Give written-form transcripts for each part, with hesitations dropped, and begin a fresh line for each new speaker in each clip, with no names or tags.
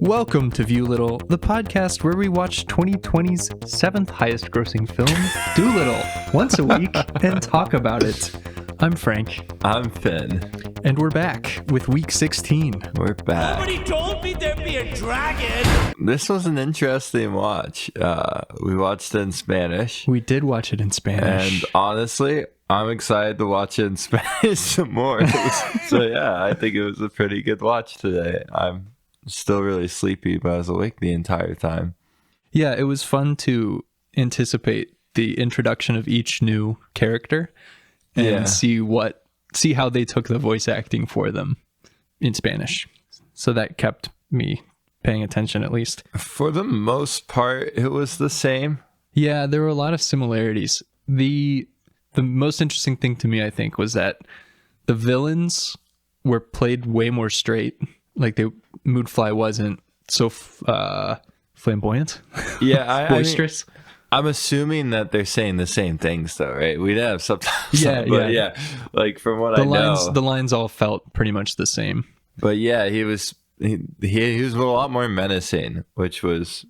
Welcome to Viewlittle, the podcast where we watch 2020's seventh highest grossing film, Dolittle, once a week and talk about it. I'm Frank.
I'm Finn.
And we're back with week 16.
We're back.
Nobody told me there'd be a dragon.
This was an interesting watch. We watched it in Spanish.
We did watch it in Spanish.
And honestly, I'm excited to watch it in Spanish some more. So yeah, I think it was a pretty good watch today. I'm still really sleepy, but I was awake the entire time.
Yeah, it was fun to anticipate the introduction of each new character and see how they took the voice acting for them in Spanish. So that kept me paying attention, at least.
For the most part, it was the same.
Yeah, there were a lot of similarities. The most interesting thing to me, I think, was that the villains were played way more straight. Like, Moodfly wasn't so flamboyant.
Yeah,
boisterous.
I'm assuming that they're saying the same things, though, right? We didn't have subtitles.
Yeah.
Like, from what I know,
the lines all felt pretty much the same.
But yeah, he was a lot more menacing, which was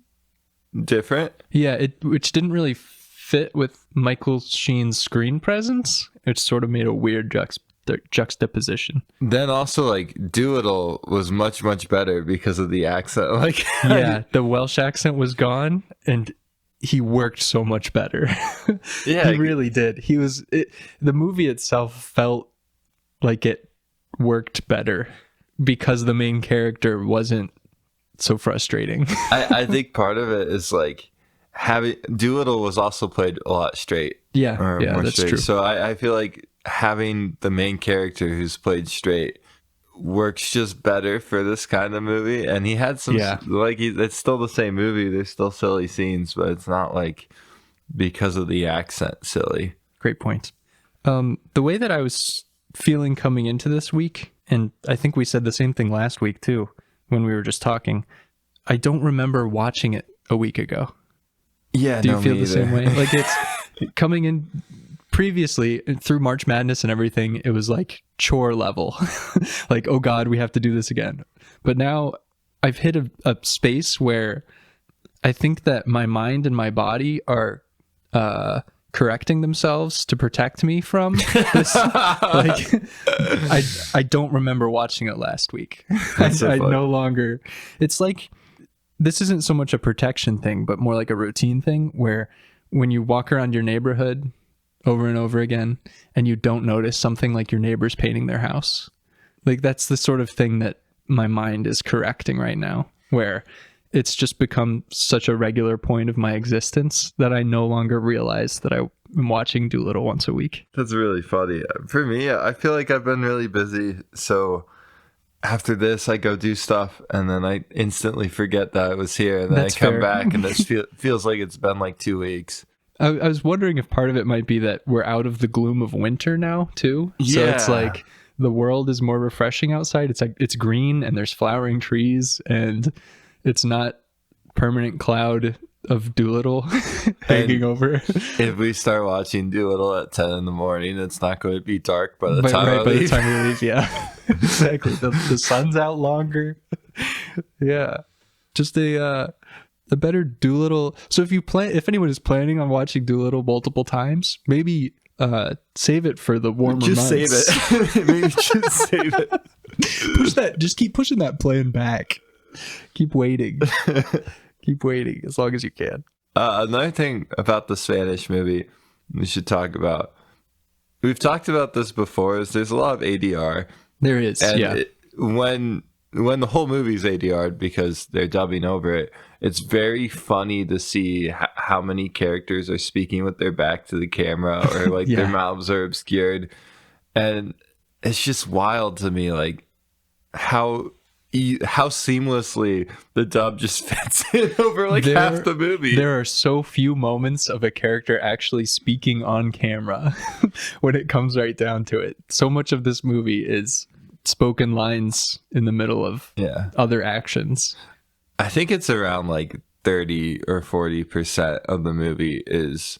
different.
Yeah, which didn't really fit with Michael Sheen's screen presence. It sort of made a weird juxtaposition.
Then also, like, Dolittle was much, much better because of the accent. Like,
yeah, the Welsh accent was gone, and he worked so much better.
Yeah,
he really did. The movie itself felt like it worked better because the main character wasn't so frustrating.
I think part of it is like Dolittle was also played a lot straight.
Yeah, that's
straight.
true.
So I feel like having the main character who's played straight works just better for this kind of movie. And he had some, it's still the same movie. There's still silly scenes, but it's not like because of the accent silly.
Great point. The way that I was feeling coming into this week, and I think we said the same thing last week too, when we were just talking, I don't remember watching it a week ago.
Yeah,
do you feel the same way? Like, it's coming in previously through March Madness and everything, it was like chore level. Like, oh God, we have to do this again. But now I've hit a space where I think that my mind and my body are correcting themselves to protect me from this. Like, I don't remember watching it last week. I no longer. It's like, this isn't so much a protection thing, but more like a routine thing, where when you walk around your neighborhood over and over again and you don't notice something like your neighbor's painting their house, like, that's the sort of thing that my mind is correcting right now, where it's just become such a regular point of my existence that I no longer realize that I'm watching Dolittle once a week.
That's really funny. For me, I feel like I've been really busy, so after this I go do stuff and then I instantly forget that I was here, and then
That's
I come
fair.
back and it feels like it's been like 2 weeks.
I was wondering if part of it might be that we're out of the gloom of winter now too. So it's like the world is more refreshing outside. It's like it's green and there's flowering trees and it's not permanent cloud of Dolittle hanging over.
If we start watching Dolittle at 10 in the morning, it's not going to be dark by the time I
by the
leave.
time we leave, yeah. Exactly. The sun's out longer. Yeah. Just a better Dolittle. So if anyone is planning on watching Dolittle multiple times, maybe save it for the warmer months.
Save it. Maybe just save it.
Just keep pushing that plan back. Keep waiting. Keep waiting as long as you can.
Another thing about the Spanish movie we should talk about. We've talked about this before. Is there's a lot of ADR.
There is,
and when the whole movie's ADR'd because they're dubbing over it, it's very funny to see how many characters are speaking with their back to the camera or like their mouths are obscured. And it's just wild to me, like how seamlessly the dub just fits in over like half the movie.
There are so few moments of a character actually speaking on camera when it comes right down to it. So much of this movie is spoken lines in the middle of other actions.
I think it's around like 30 or 40% of the movie is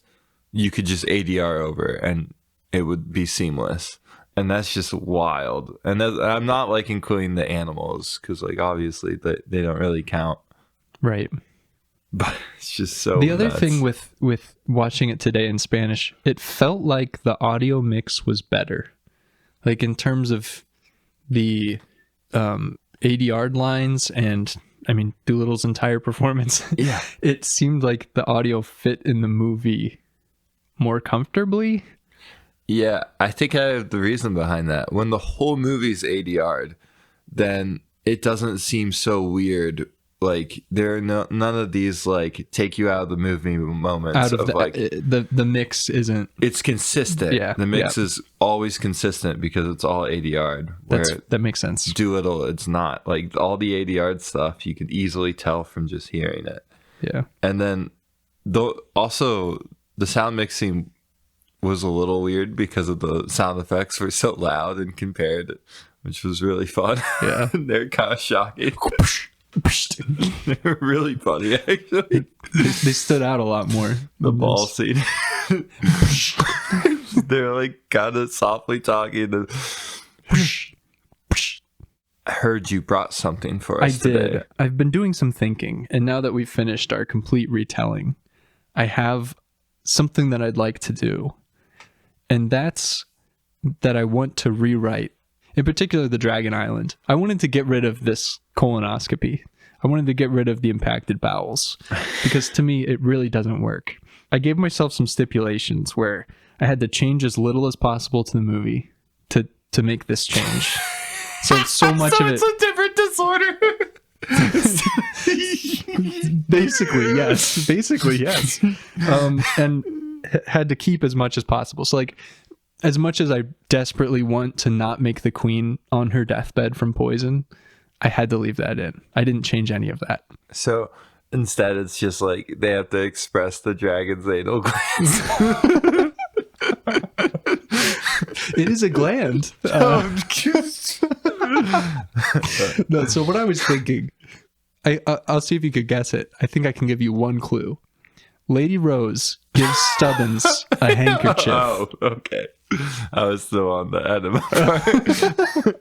you could just ADR over and it would be seamless. And that's just wild. And I'm not like including the animals because like obviously they don't really count.
Right.
But it's just so
the other
nuts.
thing with watching it today in Spanish, it felt like the audio mix was better. Like in terms of the ADR lines and I mean Doolittle's entire performance.
Yeah.
It seemed like the audio fit in the movie more comfortably.
Yeah, I think I have the reason behind that. When the whole movie's ADR'd, then it doesn't seem so weird. Like there are none of these like take you out of the movie moments.
Out of
like
the mix isn't.
It's consistent.
Yeah,
the mix is always consistent because it's all ADR'd.
That makes sense.
Dolittle, it's not. Like all the ADR'd stuff, you could easily tell from just hearing it.
Yeah,
and then also the sound mixing was a little weird because of the sound effects were so loud and compared, which was really fun.
Yeah,
they're kind of shocking. They're really funny, actually.
They stood out a lot more.
The ball scene. They're like kind of softly talking. And I heard you brought something for us today.
Did. I've been doing some thinking, and now that we've finished our complete retelling, I have something that I'd like to do. And that's that I want to rewrite, in particular, the Dragon Island. I wanted to get rid of this colonoscopy. I wanted to get rid of the impacted bowels because to me, it really doesn't work. I gave myself some stipulations where I had to change as little as possible to the movie to make this change. So much of it.
It's a different disorder.
Basically, yes. And had to keep as much as possible. So like, as much as I desperately want to not make the queen on her deathbed from poison, I had to leave that in. I didn't change any of that.
So instead, it's just like they have to express the dragon's anal glands.
It is a gland. No, so what I was thinking, I'll see if you could guess it. I think I can give you one clue. Lady Rose gives Stubbins a handkerchief.
Oh, okay. I was still on the enema part.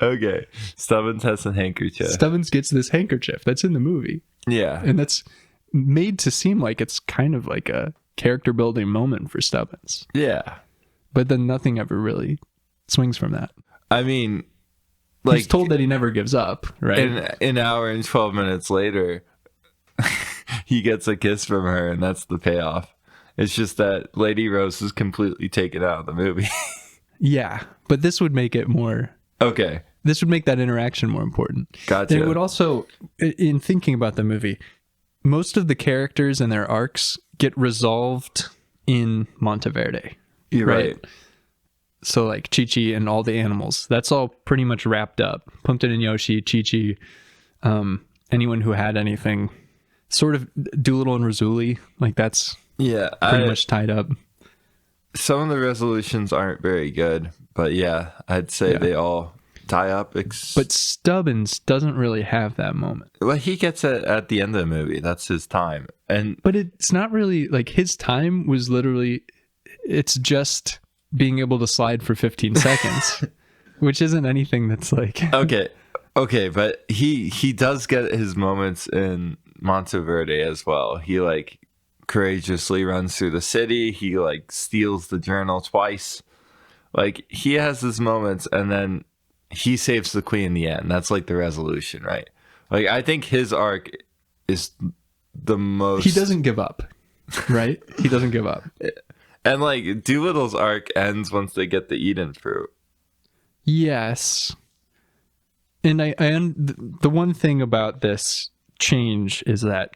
Okay. Stubbins has a handkerchief.
Stubbins gets this handkerchief that's in the movie.
Yeah.
And that's made to seem like it's kind of like a character building moment for Stubbins.
Yeah.
But then nothing ever really swings from that.
I mean, like,
he's told that he never gives up, right?
An hour and 12 minutes later, he gets a kiss from her, and that's the payoff. It's just that Lady Rose is completely taken out of the movie.
Yeah, but this would make it more...
Okay.
This would make that interaction more important.
Gotcha.
And it would also, in thinking about the movie, most of the characters and their arcs get resolved in Monteverde.
You're right.
So like Chi-Chi and all the animals, that's all pretty much wrapped up. Pumpkin and Yoshi, Chi-Chi, anyone who had anything, sort of Dolittle and Razuli, like that's pretty much tied up.
Some of the resolutions aren't very good, but yeah, I'd say they all tie up.
But Stubbins doesn't really have that moment.
Well, he gets it at the end of the movie. That's his time.
But it's not really like his time was literally, it's just being able to slide for 15 seconds, which isn't anything that's like... Okay, but he does get his moments in Monteverde as well. He like courageously runs through the city. He like steals the journal twice. Like he has his moments, and then he saves the queen in the end. That's like the resolution, right? Like I think his arc is the most... He doesn't give up, right? He doesn't give up.
And like Doolittle's arc ends once they get the Eden fruit.
Yes. And the one thing about this change is that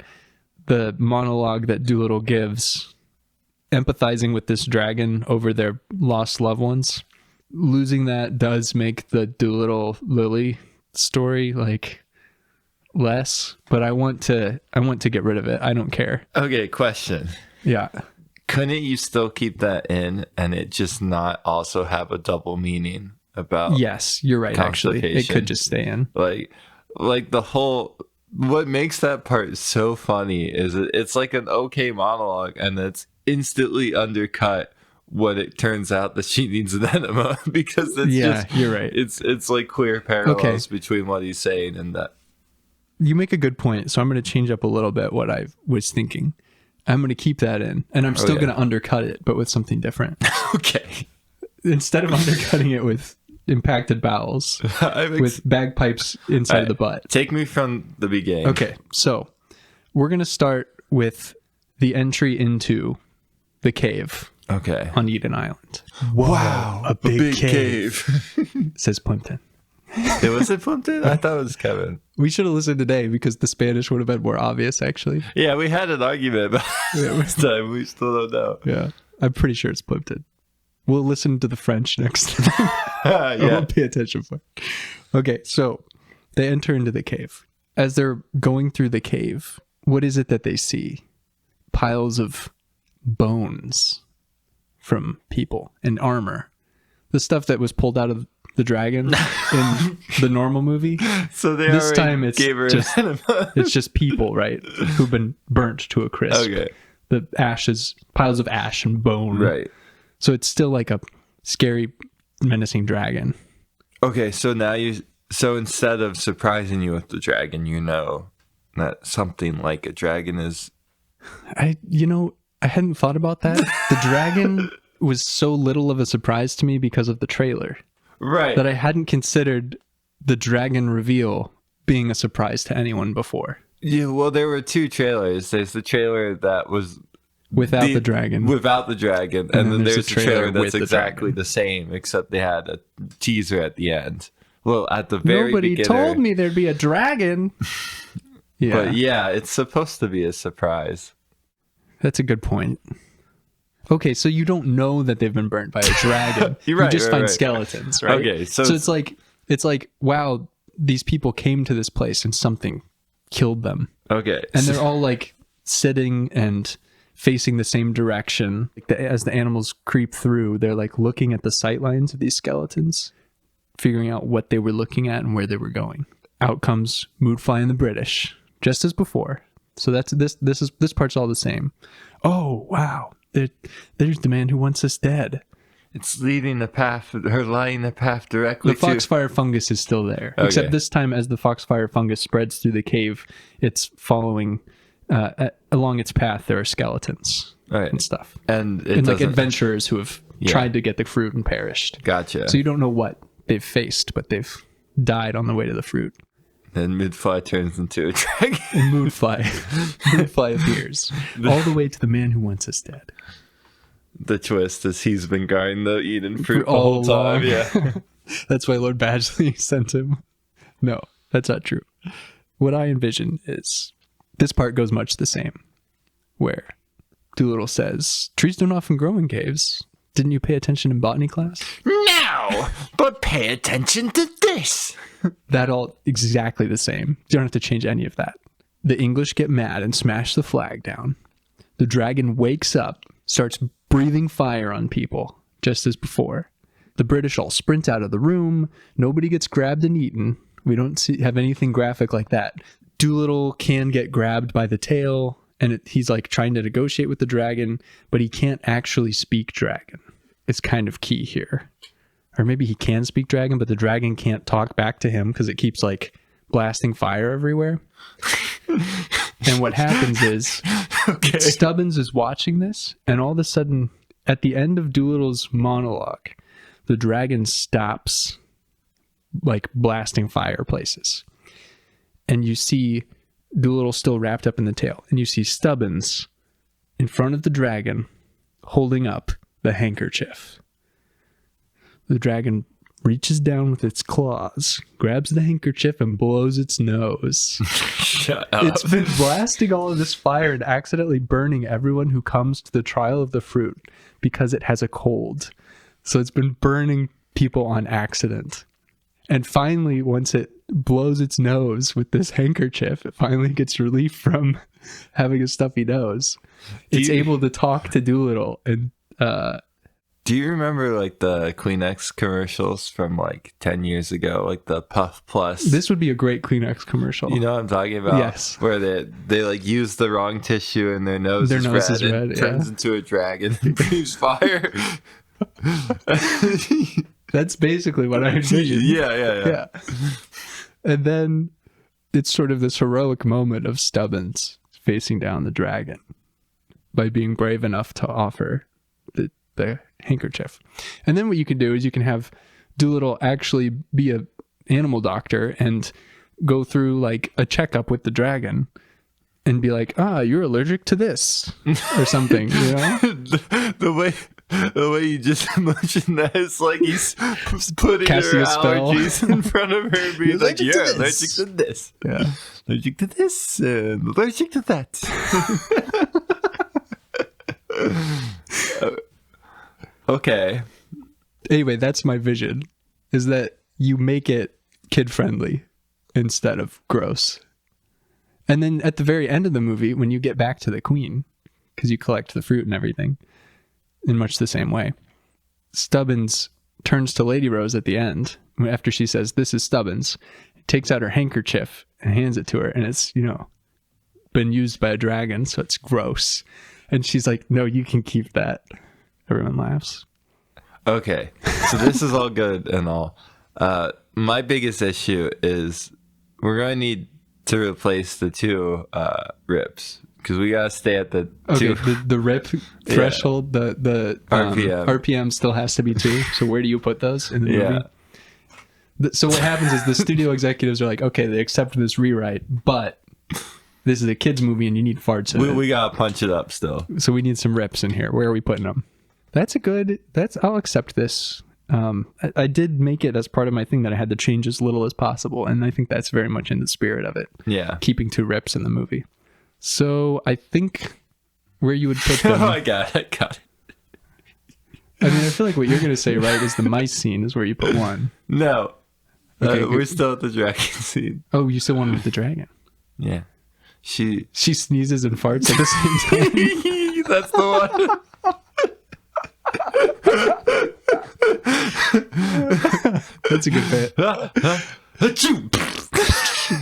the monologue that Dolittle gives, empathizing with this dragon over their lost loved ones, losing that does make the Dolittle Lily story like less, but I want to get rid of it. I don't care.
Okay, question.
Yeah.
Couldn't you still keep that in and it just not also have a double meaning about...
Yes, you're right, actually. It could just stay in.
Like the whole... What makes that part so funny is it's like an okay monologue and it's instantly undercut when it turns out that she needs an enema because it's
you're right.
It's like clear parallels between what he's saying and that.
You make a good point, so I'm going to change up a little bit what I was thinking. I'm going to keep that in, and I'm still going to undercut it, but with something different.
Okay.
Instead of undercutting it with impacted bowels, with bagpipes inside the butt.
Take me from the beginning.
Okay, so we're going to start with the entry into the cave.
Okay.
On Eden Island.
Wow.
A big cave. Says Plimpton.
Was it Plimpton? I thought it was Kevin.
We should have listened today because the Spanish would have been more obvious, actually.
Yeah, we had an argument about it this time. We still don't know.
Yeah. I'm pretty sure it's Plimpton. We'll listen to the French next time. I won't pay attention for it. Okay, so they enter into the cave. As they're going through the cave, what is it that they see? Piles of bones from people and armor. The stuff that was pulled out of the dragon in the normal movie.
So
this time it's just people, right? Who've been burnt to a crisp.
Okay.
The ashes, piles of ash and bone.
Right.
So it's still like a scary, menacing dragon.
Okay, so so instead of surprising you with the dragon, you know that something like a dragon is.
I hadn't thought about that. The dragon was so little of a surprise to me because of the trailer.
Right.
That I hadn't considered the dragon reveal being a surprise to anyone before.
Yeah, well, there were two trailers. There's the trailer that was
without the dragon.
Without the dragon. And then there's a trailer that's
with
exactly the same, except they had a teaser at the end. Well, at the very
Nobody
beginning.
told me there'd be a dragon. Yeah.
But yeah, it's supposed to be a surprise.
That's a good point. Okay, so you don't know that they've been burnt by a dragon.
You're right,
you just find
right.
skeletons, right?
Okay, so
it's like, wow, these people came to this place and something killed them.
Okay.
And they're all like sitting and facing the same direction. As the animals creep through, they're like looking at the sight lines of these skeletons, figuring out what they were looking at and where they were going. Out comes Moodfly and the British, just as before. So that's this part's all the same. Oh, wow. There's the man who wants us dead.
It's lying the path directly
the foxfire fungus is still there. Okay. Except this time, as the foxfire fungus spreads through the cave, it's following along its path. There are skeletons and stuff, and like adventurers who have tried to get the fruit and perished.
Gotcha.
So you don't know what they've faced, but they've died on the way to the fruit.
Then Moodfly turns into a dragon.
And Moodfly appears all the way to the man who wants us dead.
The twist is he's been guarding the Eden fruit the whole time. Yeah.
That's why Lord Badgley sent him. No, that's not true. What I envision is this part goes much the same, where Dolittle says, trees don't often grow in caves. Didn't you pay attention in botany class?
No, but pay attention to this.
That all exactly the same. You don't have to change any of that. The English get mad and smash the flag down. The dragon wakes up, starts breathing fire on people, just as before. The British all sprint out of the room. Nobody gets grabbed and eaten. We don't have anything graphic like that. Dolittle can get grabbed by the tail, and he's like trying to negotiate with the dragon, but he can't actually speak dragon. It's kind of key here. Or maybe he can speak dragon, but the dragon can't talk back to him because it keeps like blasting fire everywhere. And what happens is Stubbins is watching this, and all of a sudden, at the end of Dolittle's monologue, the dragon stops like blasting fireplaces. And you see Dolittle still wrapped up in the tail. And you see Stubbins in front of the dragon holding up the handkerchief. The dragon reaches down with its claws, grabs the handkerchief, and blows its nose.
Shut up.
It's been blasting all of this fire and accidentally burning everyone who comes to the trial of the fruit because it has a cold. So it's been burning people on accident. And finally, once it blows its nose with this handkerchief, it finally gets relief from having a stuffy nose. It's able to talk to Dolittle and
do Do you remember like the Kleenex commercials from like 10 years ago, like the Puff Plus?
This would be a great Kleenex commercial.
You know what I'm talking about?
Yes.
Where they like use the wrong tissue and their nose is red, and turns into a dragon and breathes fire.
That's basically what I envisioned.
Yeah.
And then it's sort of this heroic moment of Stubbins facing down the dragon by being brave enough to offer the handkerchief. And then what you can do is you can have Dolittle actually be a animal doctor and go through like a checkup with the dragon and be like, you're allergic to this or something, you know?
The way you just mentioned that, it's like he's putting
Casting
her
a spell.
allergies in front of her and being like, you're allergic to this.
Yeah.
Allergic to this and allergic to that. Okay.
Anyway, that's my vision, is that you make it kid-friendly instead of gross. And then at the very end of the movie, when you get back to the queen, because you collect the fruit and everything, in much the same way, Stubbins turns to Lady Rose at the end, after she says, this is Stubbins, takes out her handkerchief and hands it to her, and it's, been used by a dragon, so it's gross. And she's like, no, you can keep that. Everyone laughs.
Okay, so this is all good and all. My biggest issue is we're going to need to replace the two rips because we got to stay at the two.
The rip threshold, the RPM still has to be 2. So where do you put those in the movie? So what happens is the studio executives are like, okay, they accept this rewrite, but this is a kids movie and you need farts in it.
We got to punch it up still.
So we need some rips in here. Where are we putting them? I'll accept this. I did make it as part of my thing that I had to change as little as possible. And I think that's very much in the spirit of it.
Yeah.
Keeping 2 rips in the movie. So I think where you would put them.
Oh, I got it.
I mean, I feel like what you're going to say, right, is the mice scene is where you put 1.
No.
Okay,
we're still at the dragon scene.
Oh, you still want with the dragon?
Yeah. She
sneezes and farts at the same time.
That's the one.
That's a good bit.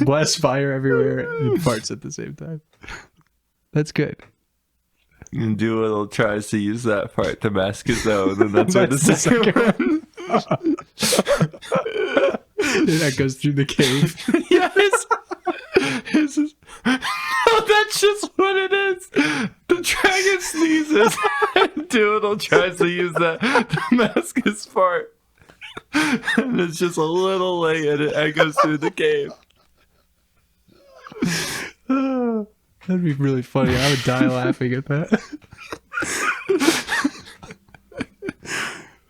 Blast fire everywhere and farts at the same time. That's good.
And Dolittle tries to use that part to mask his own, and that's where the second one.
And that goes through the cave.
Yes. No, that's just what it is. The dragon sneezes, and Dolittle tries to use that to mask his fart. And it's just a little late, and it echoes through the cave.
That'd be really funny. I would die laughing at that.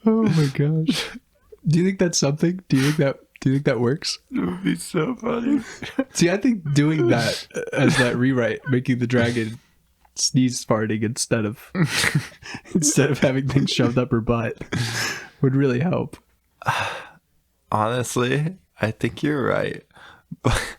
Oh my gosh. Do you think that's something? Do you think that works?
It would be so funny.
See, I think doing that as that rewrite, making the dragon sneeze farting instead of having things shoved up her butt, would really help.
Honestly, I think you're right. But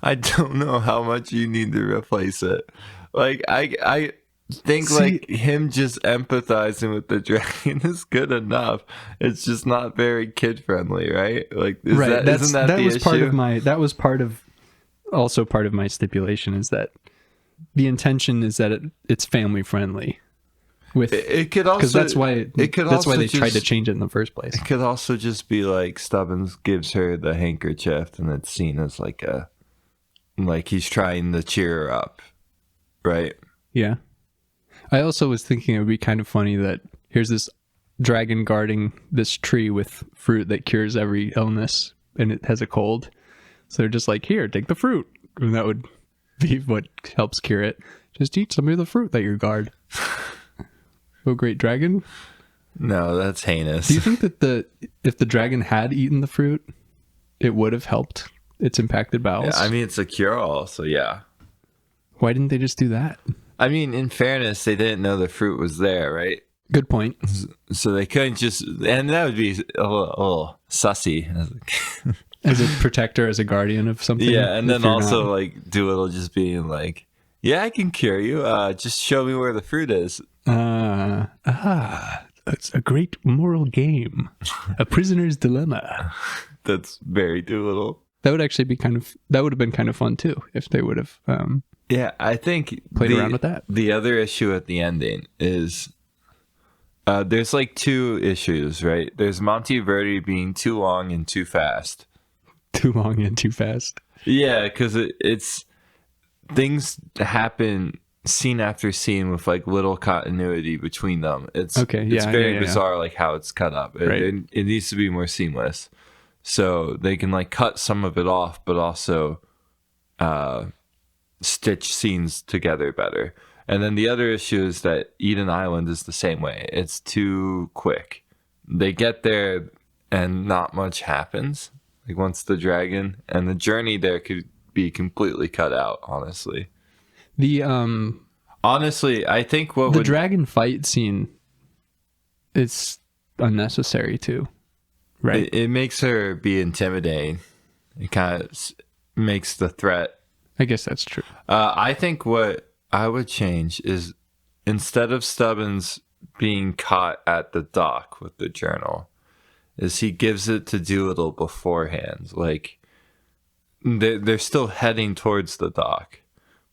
I don't know how much you need to replace it. Like, I think like him just empathizing with the dragon is good enough. It's just not very kid friendly, right? Like, isn't that the
was
issue?
Part of my stipulation is that the intention is that it's family friendly. With
it could also,
because that's why they tried to change it in the first place.
It could also just be like Stubbins gives her the handkerchief and it's seen as like he's trying to cheer her up, right?
Yeah. I also was thinking it would be kind of funny that here's this dragon guarding this tree with fruit that cures every illness and it has a cold. So they're just like, here, take the fruit. And that would be what helps cure it. Just eat some of the fruit that you guard. Oh, great dragon.
No, that's heinous.
Do you think that if the dragon had eaten the fruit, it would have helped its impacted bowels?
Yeah, I mean, it's a cure-all, so yeah.
Why didn't they just do that?
I mean, in fairness, they didn't know the fruit was there, right?
Good point.
So they couldn't just... And that would be a little sussy.
As a protector, as a guardian of something.
Yeah, and then also, like, Dolittle just being like, yeah, I can cure you. Just show me where the fruit is.
It's a great moral game, a prisoner's dilemma.
That's very Dolittle.
That would actually be that would have been kind of fun too if they would have
Yeah, I think
played around with that.
The other issue at the ending is there's like two issues, right? There's Monteverdi being too long and too fast.
Too long and too fast.
Yeah, because it's things happen scene after scene with like little continuity between them. It's very bizarre, like how it's cut up. It needs to be more seamless, so they can like cut some of it off, but also stitch scenes together better. And then the other issue is that Eden Island is the same way. It's too quick. They get there and not much happens. Like once the dragon, and the journey there could be completely cut out, honestly. Honestly, I think the
dragon fight scene is unnecessary too. Right.
It makes her be intimidating. It kind of makes the threat.
I guess that's true.
I think what I would change is instead of Stubbins being caught at the dock with the journal, is he gives it to Dolittle beforehand. Like they're still heading towards the dock,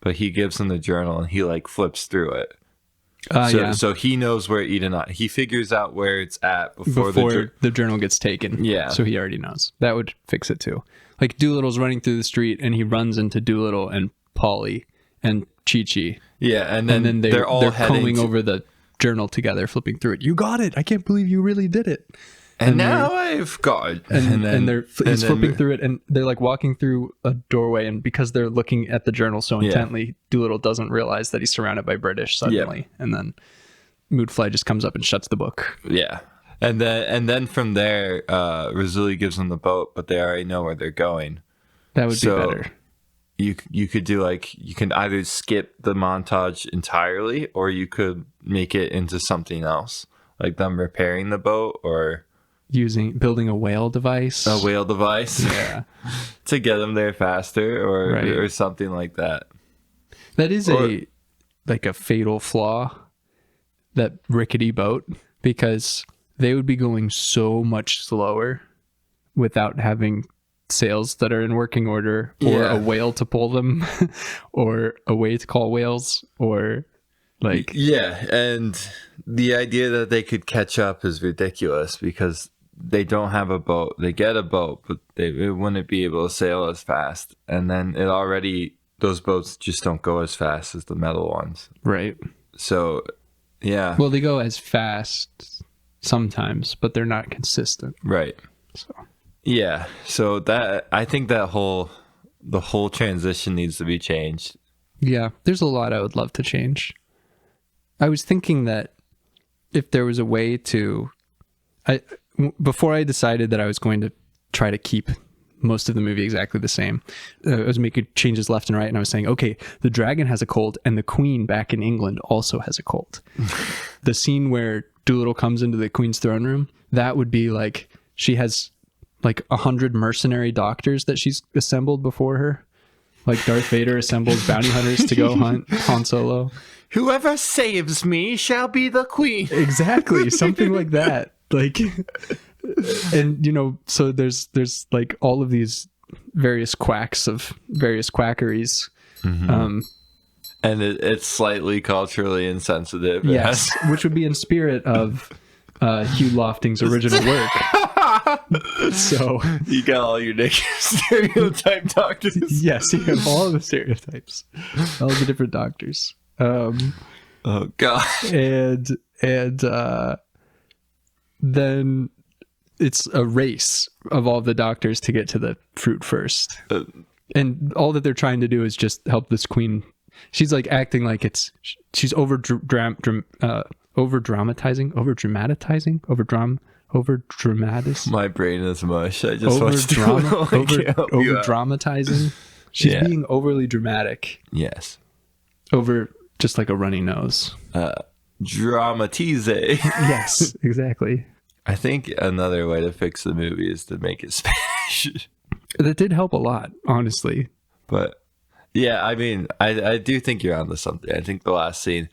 but he gives him the journal and he like flips through it. So he knows where he figures out where it's at before
the journal gets taken. Yeah. So he already knows. That would fix it too. Like Dolittle's running through the street and he runs into Dolittle and Polly and Chi-Chi.
Yeah, and then they're
combing over the journal together, flipping through it. You got it. I can't believe you really did it.
And now I've got it.
He's flipping through it, and they're like walking through a doorway, and because they're looking at the journal so intently, Dolittle doesn't realize that he's surrounded by British suddenly. And then Moodfly just comes up and shuts the book.
Yeah. And then from there, Rizzoli gives them the boat, but they already know where they're going.
That would be better.
You could do you can either skip the montage entirely, or you could make it into something else, like them repairing the boat or
building a whale device.
Yeah. To get them there faster or something like that.
That is a fatal flaw, that rickety boat, because they would be going so much slower without having sails that are in working order, or a whale to pull them, or a way to call whales, or
and the idea that they could catch up is ridiculous because they don't have a boat. They get a boat, but it wouldn't be able to sail as fast, and then those boats just don't go as fast as the metal ones,
right?
So well, they go as fast sometimes, but they're not consistent, right? So that, I think the whole transition needs to be changed.
Yeah, there's a lot I would love to change. I was thinking that if there was a way before I decided that I was going to try to keep most of the movie exactly the same, I was making changes left and right, and I was saying, okay, the dragon has a cold, and the queen back in England also has a cold. The scene where Dolittle comes into the queen's throne room, that would be like, she has 100 mercenary doctors that she's assembled before her. Like Darth Vader assembles bounty hunters to go hunt Han Solo.
Whoever saves me shall be the queen.
Exactly. Something like that. And so there's all of these various quacks of various quackeries.
Mm-hmm. And it's slightly culturally insensitive.
Yes, which would be in spirit of Hugh Lofting's original work. So
you got all your naked stereotype doctors.
Yes, you have all the stereotypes, all the different doctors.
Oh God!
And then it's a race of all the doctors to get to the fruit first, and all that they're trying to do is just help this queen. She's acting like she's over dramatizing.
My brain is mush. I just watched over
dramatizing. She's being overly dramatic.
Yes.
Over just like a runny nose.
Dramatize.
Yes, exactly.
I think another way to fix the movie is to make it Spanish.
That did help a lot, honestly.
But yeah, I mean, I do think you're onto something. I think the last scene,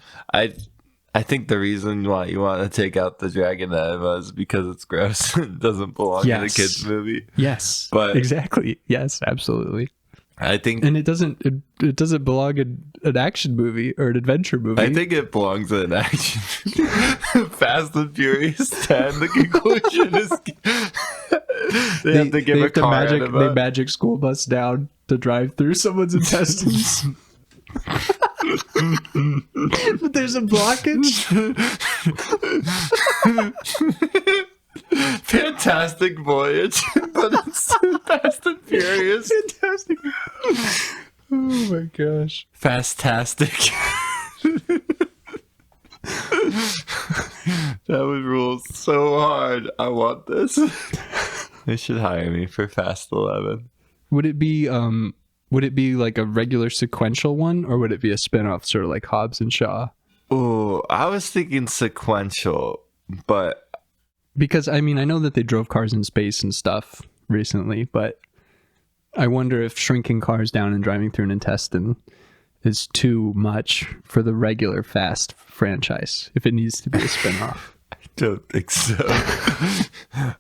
I think the reason why you want to take out the dragon enema is because it's gross. It doesn't belong in a kids movie.
Yes,
but
exactly. Yes, absolutely.
I think,
and it doesn't belong in an action movie or an adventure movie.
I think it belongs in an action. Fast and Furious 10. The conclusion is they have to give a car enema.
They magic school bus down to drive through someone's intestines. But there's a blockage.
Fantastic Voyage, but it's Fast and Furious.
Fantastic. Oh my gosh.
Fastastic. That would rule so hard. I want this. They should hire me for Fast 11.
Would it be like a regular sequential one, or would it be a spin-off, sort of like Hobbs and Shaw?
Oh, I was thinking sequential, but
because I mean, I know that they drove cars in space and stuff recently, but I wonder if shrinking cars down and driving through an intestine is too much for the regular Fast franchise, if it needs to be a spin-off.
I don't think so.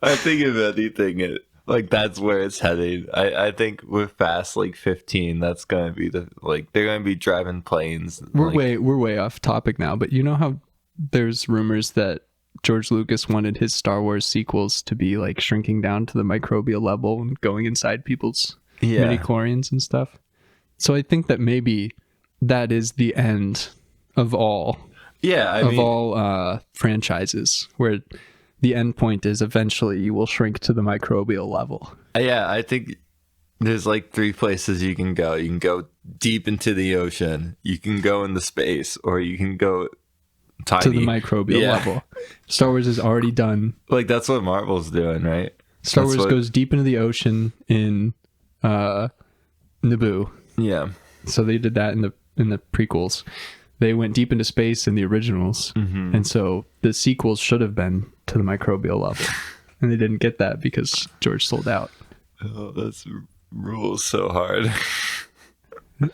I think if anything, that's where it's heading. I think with Fast 15, that's gonna be they're gonna be driving planes.
We're way off topic now, but you know how there's rumors that George Lucas wanted his Star Wars sequels to be like shrinking down to the microbial level and going inside people's midi-chlorians and stuff. So I think that maybe that is the end of all franchises, where the endpoint is eventually you will shrink to the microbial level.
Yeah, I think there's 3 places you can go. You can go deep into the ocean, you can go into space, or you can go tiny.
To the microbial level. Star Wars is already done.
That's what Marvel's doing, right?
Star Wars goes deep into the ocean in Naboo.
Yeah.
So they did that in the prequels. They went deep into space in the originals. Mm-hmm. And so the sequels should have been to the microbial level. And they didn't get that because George sold out.
Oh, that's rules so hard.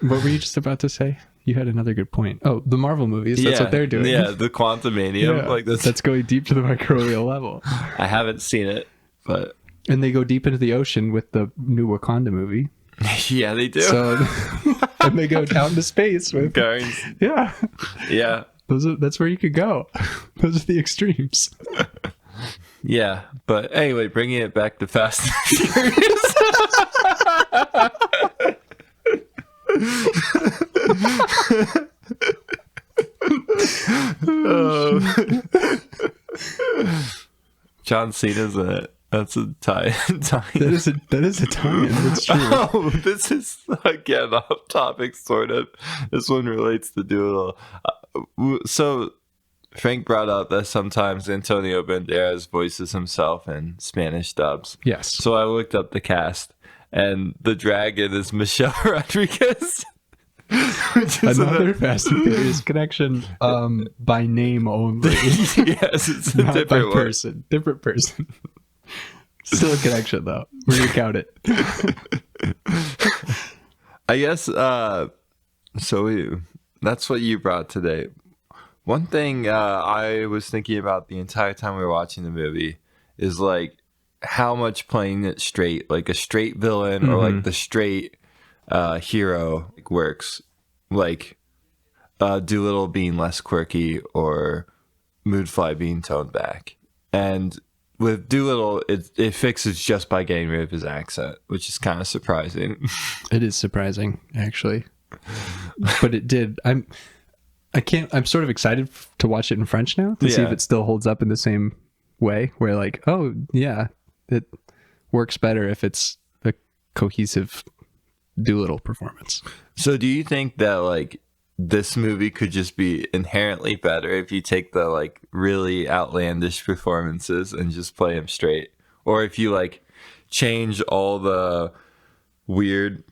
What were you just about to say? You had another good point. Oh, the Marvel movies. That's what they're doing.
Yeah, the Quantumanium.
Yeah, that's going deep to the microbial level.
I haven't seen it, but...
And they go deep into the ocean with the new Wakanda movie.
Yeah, they do.
So, and they go down to space with...
Guards.
Yeah.
Yeah.
That's where you could go. Those are the extremes.
Yeah, but anyway, bringing it back to Fast and Furious. John Cena's in it. That's a tie.
That is a tie-in. That's true.
Oh, this is again off topic, sort of. This one relates to Dolittle. So Frank brought up that sometimes Antonio Banderas voices himself in Spanish dubs.
Yes.
So I looked up the cast, and the dragon is Michelle Rodriguez.
Which is another Fast and Furious connection, by name only.
Yes, it's a different
person. Different person. Still a connection, though. We're gonna count it.
I guess. That's what you brought today. One thing I was thinking about the entire time we were watching the movie is how much playing it straight, like a straight villain, mm-hmm. or the straight hero works. Dolittle being less quirky or Moonfly being toned back. And with Dolittle, it fixes just by getting rid of his accent, which is kind of surprising.
It is surprising, actually. But it did. I'm sort of excited to watch it in French now to see if it still holds up in the same way, where it works better if it's a cohesive Dolittle performance.
So do you think that this movie could just be inherently better if you take the really outlandish performances and just play them straight, or if you change all the weird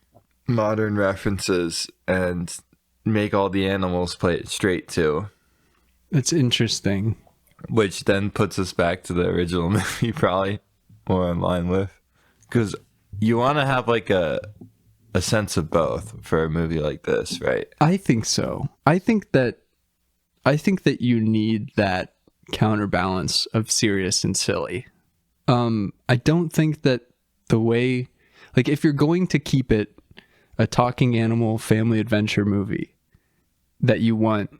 modern references and make all the animals play it straight too?
It's interesting.
Which then puts us back to the original movie, probably more in line with, because you want to have a sense of both for a movie like this, right?
I think so. I think that I think that you need that counterbalance of serious and silly. I don't think that the way, like, if you're going to keep it a talking animal family adventure movie that you want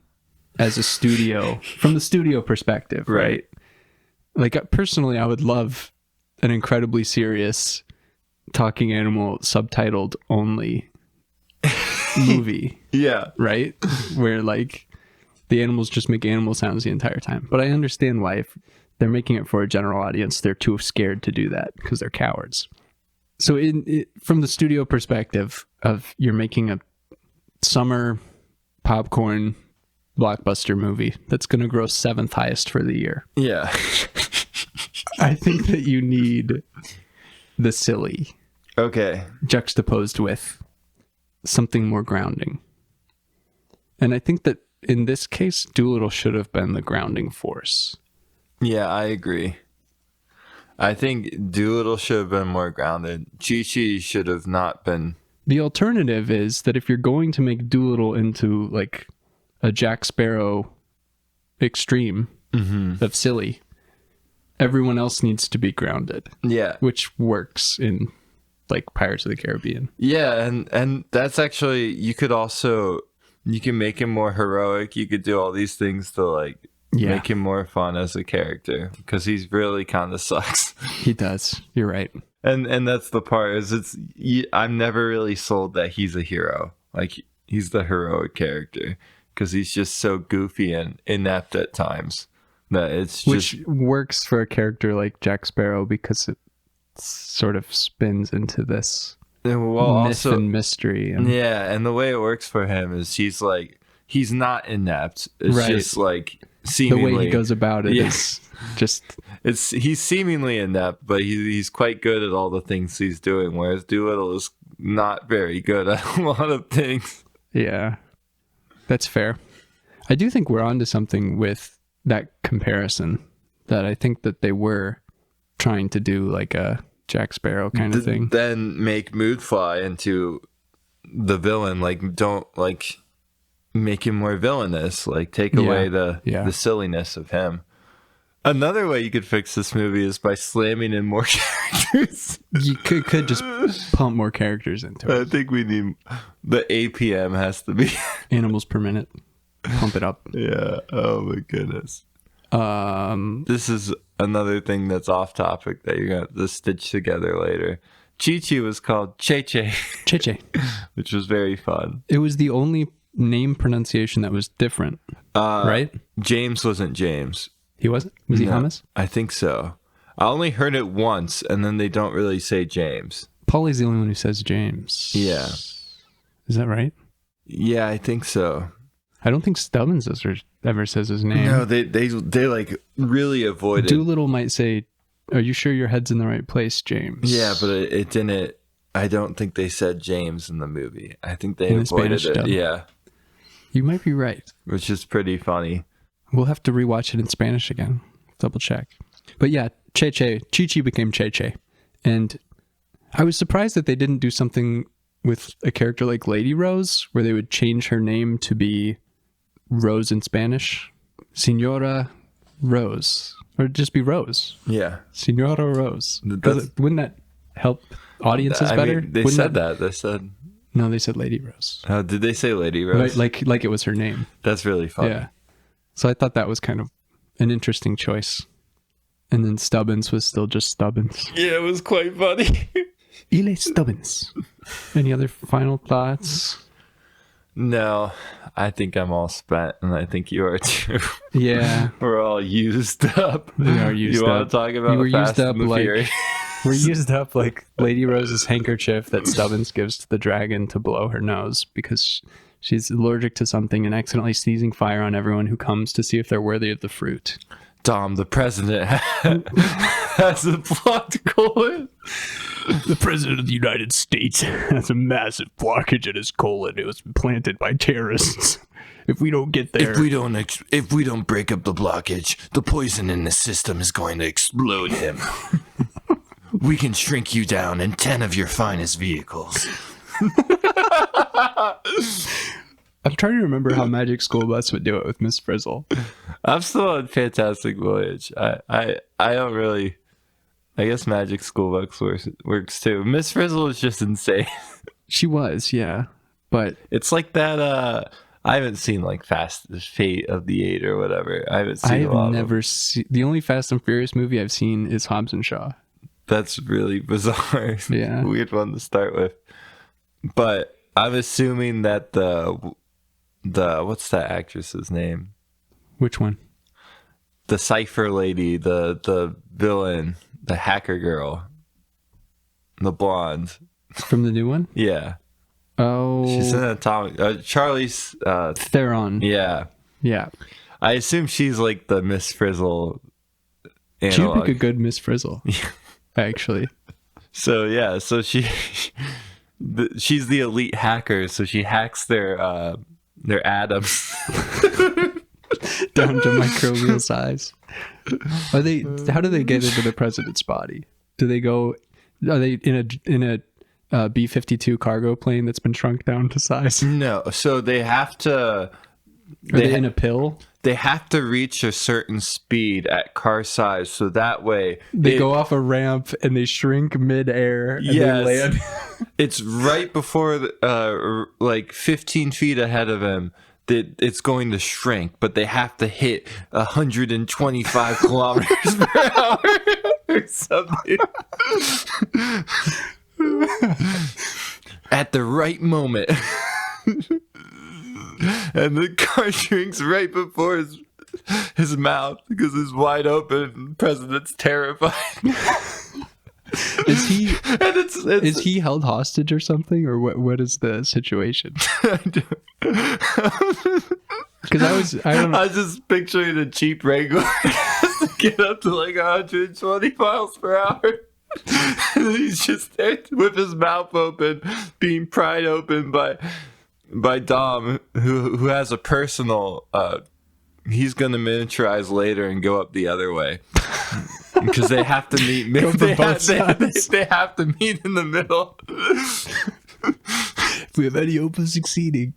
as a studio, from the studio perspective, right? Like, personally, I would love an incredibly serious talking animal subtitled only movie.
Yeah.
Right? Where, like, the animals just make animal sounds the entire time. But I understand why, if they're making it for a general audience, they're too scared to do that because they're cowards. So from the studio perspective of you're making a summer popcorn blockbuster movie that's going to gross 7th highest for the year.
Yeah.
I think that you need the silly.
Okay.
Juxtaposed with something more grounding. And I think that in this case, Dolittle should have been the grounding force.
Yeah, I agree. I think Dolittle should have been more grounded. Chi-Chi should have not been.
The alternative is that if you're going to make Dolittle into like a Jack Sparrow extreme of silly, everyone else needs to be grounded.
Yeah.
Which works in like Pirates of the Caribbean.
Yeah, and that's actually, you can make him more heroic. You could do all these things to like make him more fun as a character, because he's really kind of sucks.
He does. You're right.
And that's the part is I'm never really sold that he's a hero. Like, he's the heroic character because he's just so goofy and inept at times that it's just,
which works for a character like Jack Sparrow because it sort of spins into this myth
also,
and mystery. And
and the way it works for him is he's not inept. It's just like seemingly
the way he goes about it is just
he's seemingly inept, but he's quite good at all the things he's doing, whereas Dolittle is not very good at a lot of things.
Yeah, that's fair. I do think we're onto something with that comparison, that I think that they were trying to do like a Jack Sparrow kind of thing.
Then make Moodfly into the villain. Like, don't like make him more villainous. Like, take away the silliness of him. Another way you could fix this movie is by slamming in more characters.
You could just pump more characters into it.
I think we need the APM has to be
animals per minute. Pump it up.
Yeah. Oh my goodness. This is another thing that's off topic that you're gonna have to stitch together later. Chi-Chi was called Che-Che.
Che-Che.
Which was very fun.
It was the only name pronunciation that was different. Right?
James wasn't James.
He wasn't? Was he Hummus?
I think so. I only heard it once, and then they don't really say James.
Paulie's the only one who says James.
Yeah.
Is that right?
Yeah, I think so.
I don't think Stubbins ever says his name.
No, they like really avoid it.
Dolittle might say, "Are you sure your head's in the right place, James?"
Yeah, but it didn't. I don't think they said James in the movie. I think they avoided it. Yeah.
You might be right.
Which is pretty funny.
We'll have to rewatch it in Spanish again. Double check. But yeah, Che-Che. Chi-Chi became Che-Che. And I was surprised that they didn't do something with a character like Lady Rose, where they would change her name to be Rose in Spanish. Senora Rose. Or just be Rose.
Yeah.
Senora Rose. Wouldn't that help audiences better?
They said that. They said...
No, they said Lady Rose.
Did they say Lady Rose?
Like it was her name.
That's really funny.
Yeah. So I thought that was kind of an interesting choice. And then Stubbins was still just Stubbins.
Yeah, it was quite funny.
Il est Stubbins. Any other final thoughts?
No, I think I'm all spent, and I think you are too.
Yeah.
We're all used up.
We are used up.
You want to talk about Fast and the Furious?
We're used up like Lady Rose's handkerchief that Stubbins gives to the dragon to blow her nose because she's allergic to something and accidentally sneezing fire on everyone who comes to see if they're worthy of the fruit.
Dom, the president has a plot to colon.
The president of the United States has a massive blockage in his colon. It was planted by terrorists. If we don't get there,
if we don't break up the blockage, the poison in the system is going to explode him. We can shrink you down in 10 of your finest vehicles.
I I'm trying to remember how Magic School Bus would do it with Miss Frizzle.
I'm still on Fantastic Voyage. I don't really. I guess Magic School Bus works too. Miss Frizzle is just insane.
She was, yeah, but
it's like that. I haven't seen like Fate of the Eight or whatever. I haven't seen.
I've never seen. The only Fast and Furious movie I've seen is Hobbs and Shaw.
That's really bizarre.
Yeah,
weird one to start with. But I'm assuming that the what's that actress's name?
Which one?
The Cypher lady, the villain, the hacker girl, the blonde
from the new one.
Yeah.
Oh,
she's in Atomic. Charlize
Theron.
Yeah.
Yeah.
I assume she's like the Miss Frizzle analog.
She'd make a good Miss Frizzle. Actually.
So yeah, so she's the elite hacker, so she hacks their atoms
down to microbial size. How do they get into the president's body? Are they in a B-52 cargo plane that's been shrunk down to size?
No, so they have to.
Are they in a pill?
They have to reach a certain speed at car size, so that way
they go off a ramp and they shrink mid-air and they land.
It's right before, like 15 feet ahead of him, that it's going to shrink, but they have to hit 125 kilometers per hour or something at the right moment. And the car shrinks right before his mouth because it's wide open and the president's terrified.
Is he held hostage or something, or what is the situation? Because I was just
picturing a Jeep Wrangler to get up to like 120 miles per hour. And he's just there with his mouth open, being pried open by Dom, who has a personal. He's gonna miniaturize later and go up the other way because they have to meet. They have to meet in the middle.
If we have any hope of succeeding,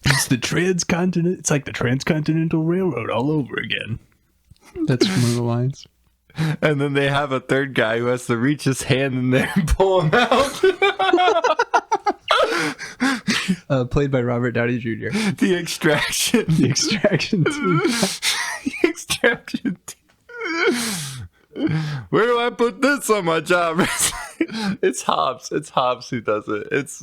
it's It's like the Transcontinental Railroad all over again. That's one of the lines.
And then they have a third guy who has to reach his hand in there and pull him out.
Played by Robert Downey Jr.
The Extraction.
The Extraction team.
The Extraction team. Where do I put this on my job? It's Hobbs. It's Hobbs who does it. It's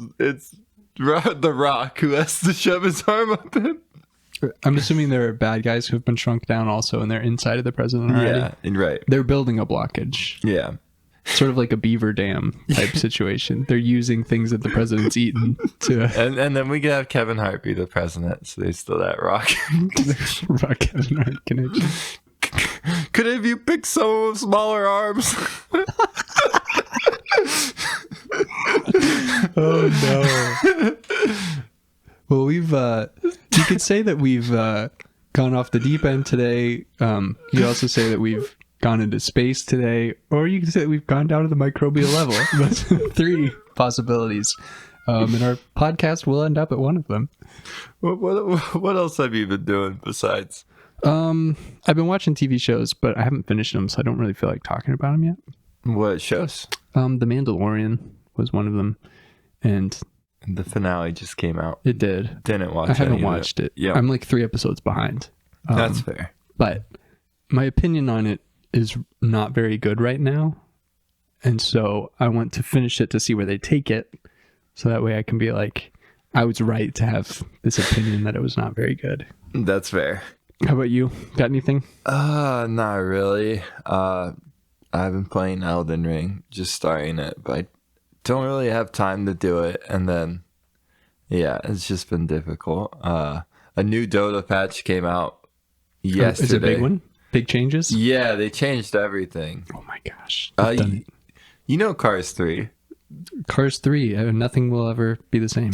The Rock who has to shove his arm up him.
I'm assuming there are bad guys who have been shrunk down also, and they're inside of the president already.
Yeah, right.
They're building a blockage.
Yeah.
Sort of like a beaver dam type situation. They're using things that the president's eaten to...
And then we can have Kevin Hart be the president, so they still that Rock.
Rock Kevin Hart connection.
Could have you picked someone with smaller arms?
Oh, no. Well, you could say that we've gone off the deep end today. You could also say that we've gone into space today, or you can say that we've gone down to the microbial level. That's 3 possibilities. And our podcast will end up at one of them.
What else have you been doing besides?
I've been watching TV shows, but I haven't finished them, so I don't really feel like talking about them yet.
What shows?
The Mandalorian was one of them, and
the finale just came out.
It did.
Didn't watch.
I haven't watched it.
Yeah,
I'm like 3 episodes behind.
That's fair.
But my opinion on it is not very good right now, and so I want to finish it to see where they take it, so that way I can be like, I was right to have this opinion that it was not very good.
That's fair.
How about you? Got anything?
Not really. I've been playing Elden Ring, just starting it, but I don't really have time to do it. And then, yeah, it's just been difficult. A new Dota patch came out yesterday.
Is it a big one? Big changes?
Yeah, they changed everything.
Oh my gosh.
You know Cars 3?
Cars 3, nothing will ever be the same.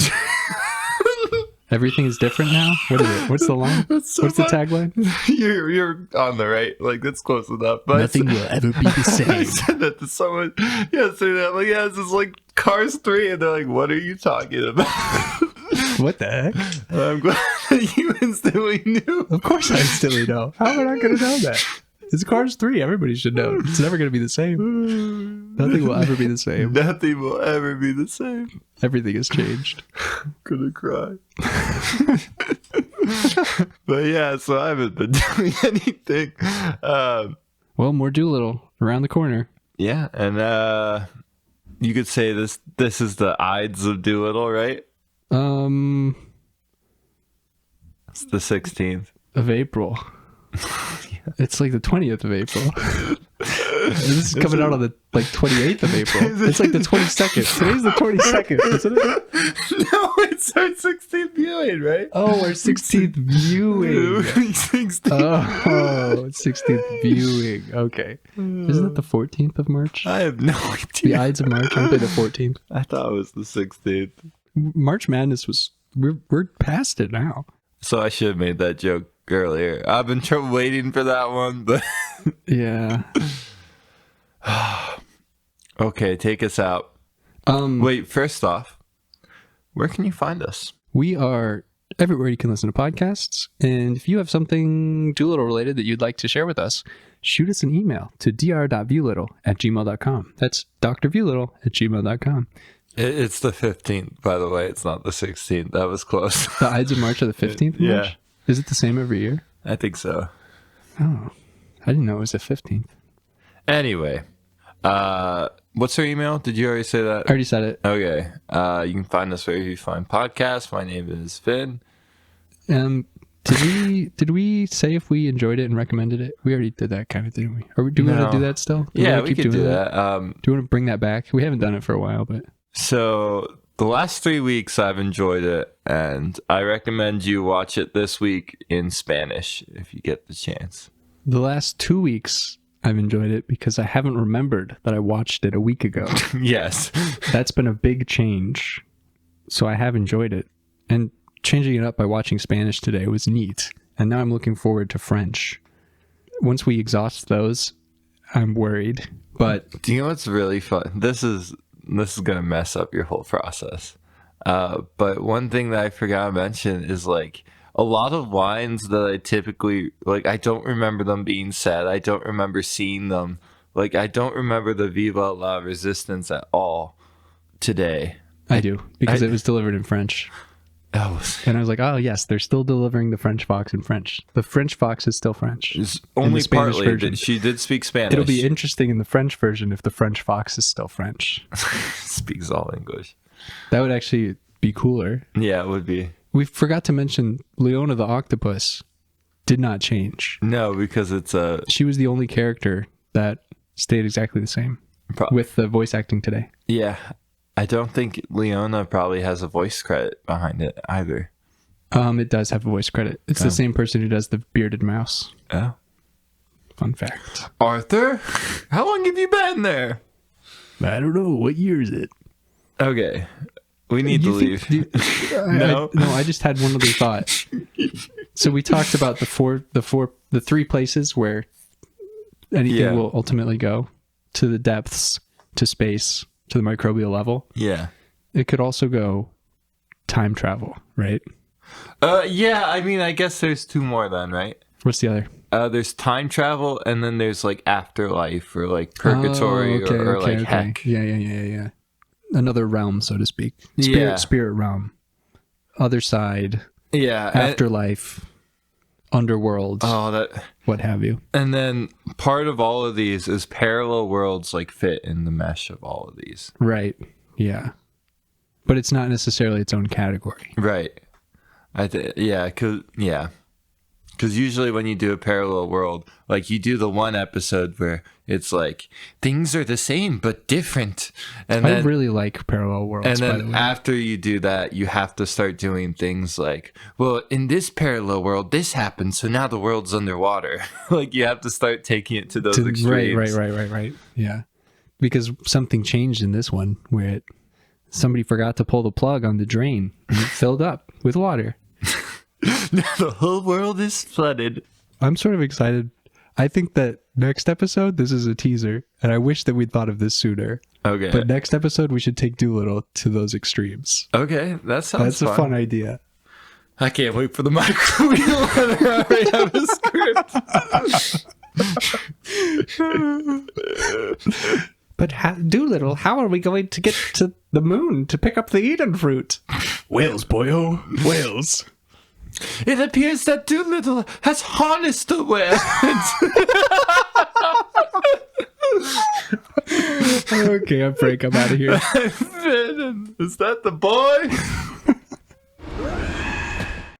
Everything is different now? What is it? What's the line? What's the tagline?
You're on the right. Like, that's close enough. But
nothing will ever be the same.
I said that to someone yesterday. I'm like, yeah, this is like Cars 3. And they're like, what are you talking about?
What the heck?
I'm glad that you instantly knew.
Of course I instantly know. How am I not going to know that? It's Cars 3. Everybody should know. It's never going to be the same. Nothing will ever be the same.
Nothing will ever be the same.
Everything has changed.
I'm gonna cry. But yeah, so I haven't been doing anything.
Well, more Dolittle around the corner.
Yeah, and you could say this is the Ides of Dolittle, right? It's the 16th
of April. It's like the 20th of April. This is coming out on the 28th of April. It's like the 22nd. Today's the 22nd, isn't it?
No, it's our 16th viewing, right?
Oh, our 16th viewing.
16th.
Oh, 16th viewing. Okay. Isn't it the 14th of March?
I have no idea.
The Ides of March, aren't they the 14th?
I thought it was the 16th.
March Madness was... We're past it now.
So I should have made that joke earlier. I've been waiting for that one, but...
Yeah.
Okay, take us out. Wait, first off, where can you find us?
We are everywhere you can listen to podcasts. And if you have something Dolittle related that you'd like to share with us, shoot us an email to dr.viewlittle@gmail.com. That's drviewlittle@gmail.com.
It's the 15th, by the way. It's not the 16th. That was close.
The Ides of March are the 15th of March?
Yeah.
Is it the same every year?
I think so.
Oh, I didn't know it was the 15th.
Anyway, what's our email? Did you already say that?
I already said it.
Okay. You can find us wherever you find podcasts. My name is Finn.
Did we say if we enjoyed it and recommended it? We already did that kind of, didn't we? Do we want to do that still?
Yeah, we could do that.
Do you want to bring that back? We haven't done it for a while, but...
So the last 3 weeks I've enjoyed it, and I recommend you watch it this week in Spanish if you get the chance.
The last 2 weeks I've enjoyed it because I haven't remembered that I watched it a week ago.
Yes.
That's been a big change. So I have enjoyed it. And changing it up by watching Spanish today was neat. And now I'm looking forward to French. Once we exhaust those, I'm worried. But
do you know what's really fun? This is going to mess up your whole process. But one thing that I forgot to mention is like a lot of lines that I typically like, I don't remember them being said. I don't remember seeing them. Like, I don't remember the Viva la Resistance at all today.
I do, because it was delivered in French. And I was like, oh, yes, they're still delivering the French Fox in French. The French Fox is still French.
It's only partly version. She did speak Spanish.
It'll be interesting in the French version if the French Fox is still French.
Speaks all English.
That would actually be cooler.
Yeah, it would be.
We forgot to mention Leona the octopus did not change.
No, because
she was the only character that stayed exactly the same with the voice acting today.
Yeah. I don't think Leona probably has a voice credit behind it either.
It does have a voice credit. It's the same person who does the bearded mouse.
Oh.
Fun fact.
Arthur? How long have you been there?
I don't know. What year is it?
Okay. We need to leave.
No, I just had one other thought. So we talked about the three places where anything will ultimately go: to the depths, to space, to the microbial level.
Yeah.
It could also go time travel, right?
Yeah, I mean, I guess there's two more then, right?
What's the other?
There's time travel, and then there's like afterlife or like purgatory or heck.
Yeah. Another realm, so to speak. Spirit realm. Other side.
Yeah.
Afterlife. Underworld. What have you.
And then part of all of these is parallel worlds like fit in the mesh of all of these.
Right. Yeah. But it's not necessarily its own category.
Right. Because usually when you do a parallel world, like you do the one episode where it's like things are the same but different, and
I really like parallel worlds.
And then after you do that, you have to start doing things like, well, in this parallel world, this happened, so now the world's underwater. Like you have to start taking it to those extremes.
Right. Yeah, because something changed in this one where somebody forgot to pull the plug on the drain and it filled up with water.
The whole world is flooded.
I'm sort of excited. I think that next episode, this is a teaser, and I wish that we'd thought of this sooner.
Okay.
But next episode, we should take Dolittle to those extremes.
Okay, that sounds
That's a fun idea.
I can't wait for the micro wheel when I already have a script.
But Dolittle, how are we going to get to the moon to pick up the Eden fruit? Whales, boyo. Whales.
It appears that Dolittle has harnessed the whale.
Okay, I'm Frank. I'm out of here.
Is that the boy?